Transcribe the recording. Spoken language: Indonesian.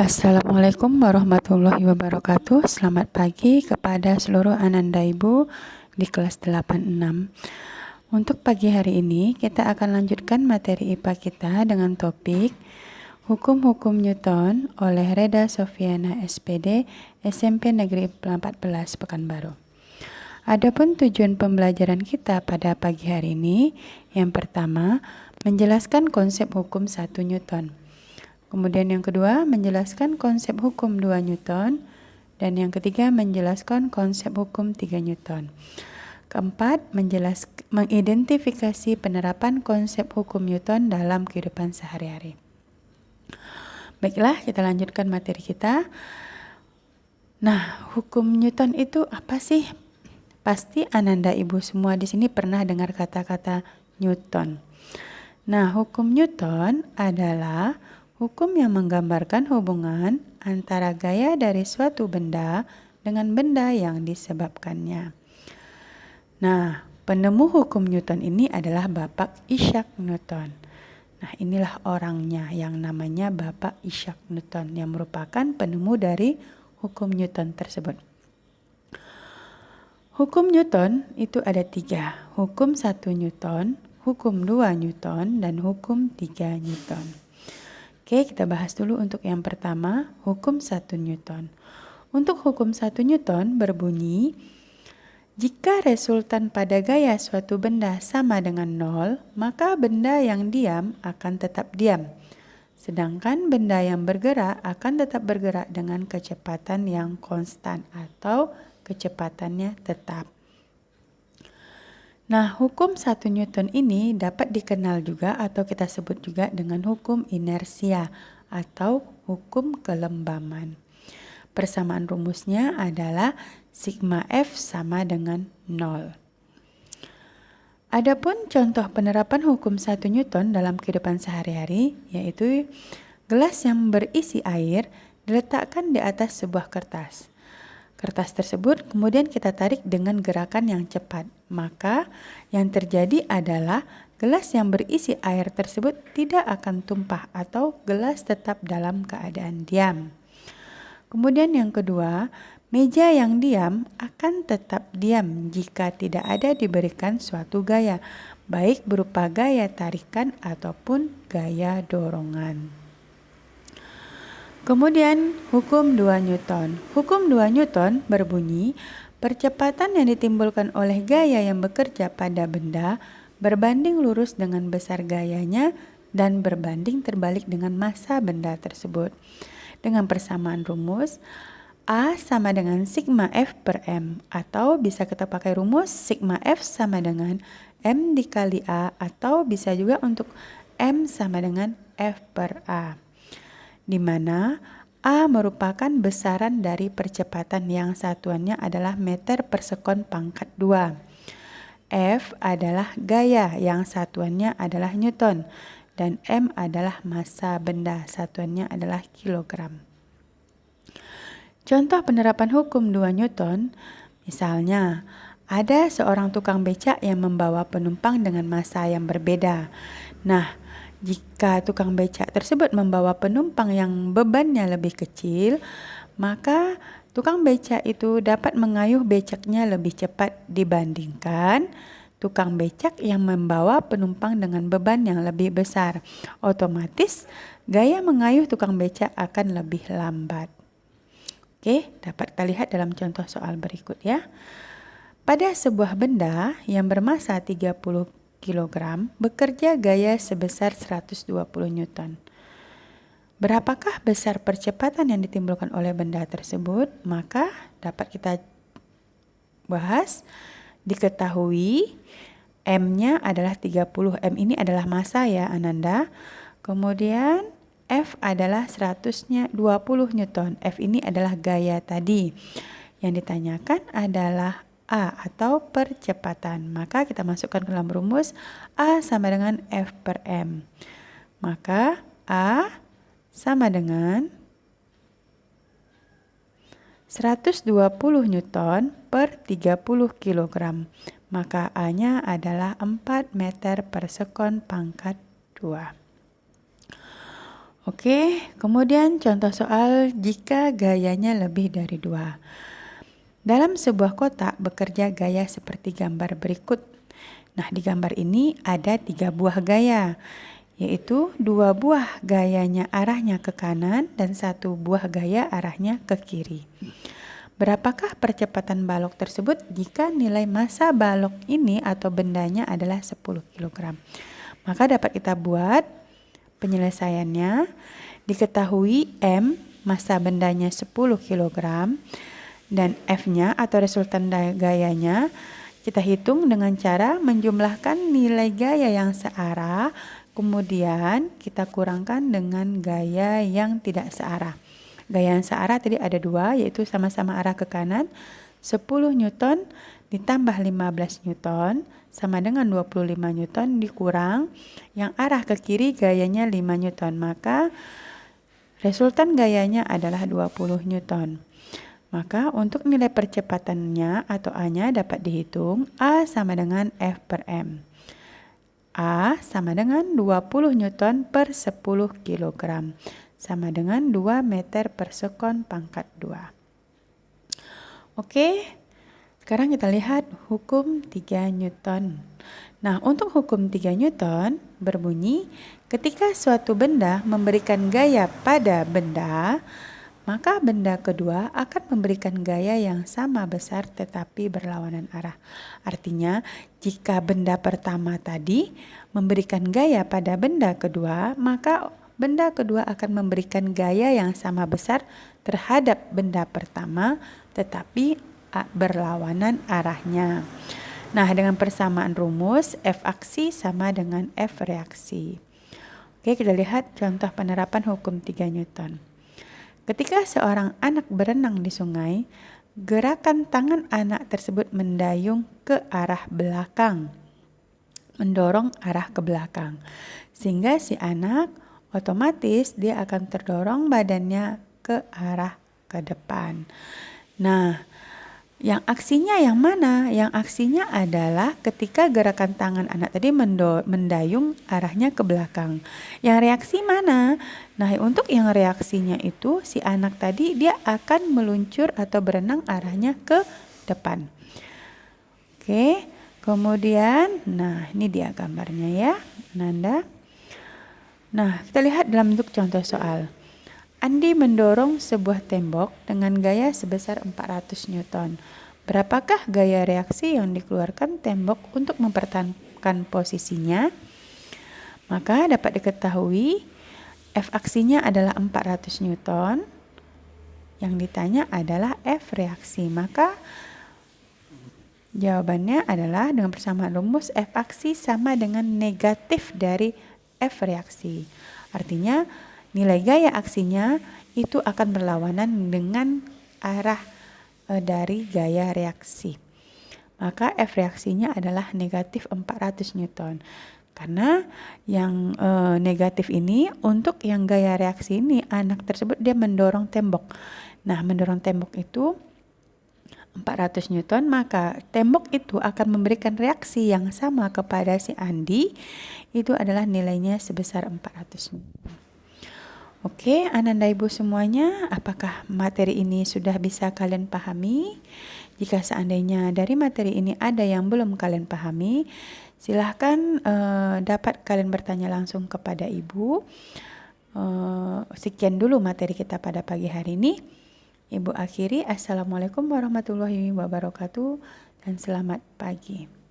Assalamualaikum warahmatullahi wabarakatuh. Selamat pagi kepada seluruh Ananda Ibu di kelas 86. Untuk pagi hari ini kita akan lanjutkan materi IPA kita dengan topik Hukum-Hukum Newton oleh Reda Sofiana SPD SMP Negeri 14 Pekanbaru. Adapun tujuan pembelajaran kita pada pagi hari ini, yang pertama menjelaskan konsep hukum 1 Newton. Kemudian yang kedua, menjelaskan konsep hukum 2 Newton. Dan yang ketiga, menjelaskan konsep hukum 3 Newton. Keempat, mengidentifikasi penerapan konsep hukum Newton dalam kehidupan sehari-hari. Baiklah, kita lanjutkan materi kita. Nah, hukum Newton itu apa sih? Pasti Ananda Ibu semua di sini pernah dengar kata-kata Newton. Nah, hukum Newton adalah hukum yang menggambarkan hubungan antara gaya dari suatu benda dengan benda yang disebabkannya. Nah, penemu hukum Newton ini adalah Bapak Isaac Newton. Nah, inilah orangnya yang namanya Bapak Isaac Newton yang merupakan penemu dari hukum Newton tersebut. Hukum Newton itu ada 3, hukum 1 Newton, hukum 2 Newton, dan hukum 3 Newton. Oke, kita bahas dulu untuk yang pertama, hukum 1 Newton. Untuk hukum 1 Newton berbunyi, jika resultan pada gaya suatu benda sama dengan 0, maka benda yang diam akan tetap diam. Sedangkan benda yang bergerak akan tetap bergerak dengan kecepatan yang konstan atau kecepatannya tetap. Nah, hukum 1 Newton ini dapat dikenal juga atau kita sebut juga dengan hukum inersia atau hukum kelembaman. Persamaan rumusnya adalah sigma F sama dengan 0. Adapun contoh penerapan hukum 1 Newton dalam kehidupan sehari-hari yaitu gelas yang berisi air diletakkan di atas sebuah kertas. Kertas tersebut kemudian kita tarik dengan gerakan yang cepat. Maka yang terjadi adalah gelas yang berisi air tersebut tidak akan tumpah atau gelas tetap dalam keadaan diam. Kemudian yang kedua, meja yang diam akan tetap diam jika tidak ada diberikan suatu gaya, baik berupa gaya tarikan ataupun gaya dorongan. Kemudian hukum 2 Newton. Hukum 2 Newton berbunyi, percepatan yang ditimbulkan oleh gaya yang bekerja pada benda berbanding lurus dengan besar gayanya dan berbanding terbalik dengan massa benda tersebut. Dengan persamaan rumus, A sama dengan sigma F per M, atau bisa kita pakai rumus sigma F sama dengan M dikali A, atau bisa juga untuk M sama dengan F per A, di mana A merupakan besaran dari percepatan yang satuannya adalah meter per sekon pangkat 2. F adalah gaya yang satuannya adalah Newton. Dan M adalah massa benda, satuannya adalah kilogram. Contoh penerapan hukum 2 Newton, misalnya ada seorang tukang becak yang membawa penumpang dengan massa yang berbeda. Nah, jika tukang becak tersebut membawa penumpang yang bebannya lebih kecil, maka tukang becak itu dapat mengayuh becaknya lebih cepat dibandingkan tukang becak yang membawa penumpang dengan beban yang lebih besar. Otomatis, gaya mengayuh tukang becak akan lebih lambat. Oke, dapat kita lihat dalam contoh soal berikut ya. Pada sebuah benda yang bermassa 30 kg bekerja gaya sebesar 120 Newton. Berapakah besar percepatan yang ditimbulkan oleh benda tersebut? Maka dapat kita bahas, diketahui M-nya adalah 30. M ini adalah massa ya Ananda. Kemudian F adalah 120 Newton. F ini adalah gaya tadi. Yang ditanyakan adalah A atau percepatan. Maka kita masukkan ke dalam rumus A sama dengan F per M. Maka A sama dengan 120 Newton per 30 kg. Maka A-nya adalah 4 meter per sekon pangkat 2. Oke, kemudian contoh soal jika gayanya lebih dari 2. Dalam sebuah kotak bekerja gaya seperti gambar berikut. Nah, di gambar ini ada 3 buah gaya, yaitu 2 buah gayanya arahnya ke kanan dan 1 buah gaya arahnya ke kiri. Berapakah percepatan balok tersebut jika nilai massa balok ini atau bendanya adalah 10 kg? Maka dapat kita buat penyelesaiannya. Diketahui M, massa bendanya 10 kg, dan F-nya atau resultan gayanya kita hitung dengan cara menjumlahkan nilai gaya yang searah, kemudian kita kurangkan dengan gaya yang tidak searah. Gaya yang searah tadi ada 2, yaitu sama-sama arah ke kanan, 10 Newton ditambah 15 Newton sama dengan 25 Newton dikurang yang arah ke kiri gayanya 5 Newton. Maka resultan gayanya adalah 20 Newton. Maka untuk nilai percepatannya atau A-nya dapat dihitung A sama dengan F per M. A sama dengan 20 Newton per 10 kg. Sama dengan 2 meter per sekon pangkat 2. Oke, sekarang kita lihat hukum 3 Newton. Nah, untuk hukum 3 Newton berbunyi, ketika suatu benda memberikan gaya pada benda, maka benda kedua akan memberikan gaya yang sama besar tetapi berlawanan arah. Artinya, jika benda pertama tadi memberikan gaya pada benda kedua, maka benda kedua akan memberikan gaya yang sama besar terhadap benda pertama tetapi berlawanan arahnya. Nah, dengan persamaan rumus, F aksi sama dengan F reaksi. Oke, kita lihat contoh penerapan hukum 3 Newton. Ketika seorang anak berenang di sungai, gerakan tangan anak tersebut mendayung ke arah belakang, mendorong arah ke belakang. Sehingga si anak otomatis dia akan terdorong badannya ke arah ke depan. Nah, yang aksinya yang mana? Yang aksinya adalah ketika gerakan tangan anak tadi mendayung arahnya ke belakang. Yang reaksi mana? Nah, untuk yang reaksinya itu si anak tadi dia akan meluncur atau berenang arahnya ke depan. Oke, kemudian nah ini dia gambarnya ya, Nanda. Nah, kita lihat dalam bentuk contoh soal. Andi mendorong sebuah tembok dengan gaya sebesar 400 Newton. Berapakah gaya reaksi yang dikeluarkan tembok untuk mempertahankan posisinya? Maka dapat diketahui F aksinya adalah 400 Newton. Yang ditanya adalah F reaksi. Maka jawabannya adalah dengan persamaan rumus F aksi sama dengan negatif dari F reaksi. Artinya nilai gaya aksinya itu akan berlawanan dengan arah dari gaya reaksi. Maka F reaksinya adalah negatif 400 Newton. Karena yang negatif ini untuk yang gaya reaksi ini anak tersebut dia mendorong tembok. Nah, mendorong tembok itu 400 Newton, maka tembok itu akan memberikan reaksi yang sama kepada si Andi. Itu adalah nilainya sebesar 400 Newton. Oke, Ananda Ibu semuanya, apakah materi ini sudah bisa kalian pahami? Jika seandainya dari materi ini ada yang belum kalian pahami, silahkan dapat kalian bertanya langsung kepada Ibu. Sekian dulu materi kita pada pagi hari ini. Ibu akhiri, Assalamualaikum warahmatullahi wabarakatuh dan selamat pagi.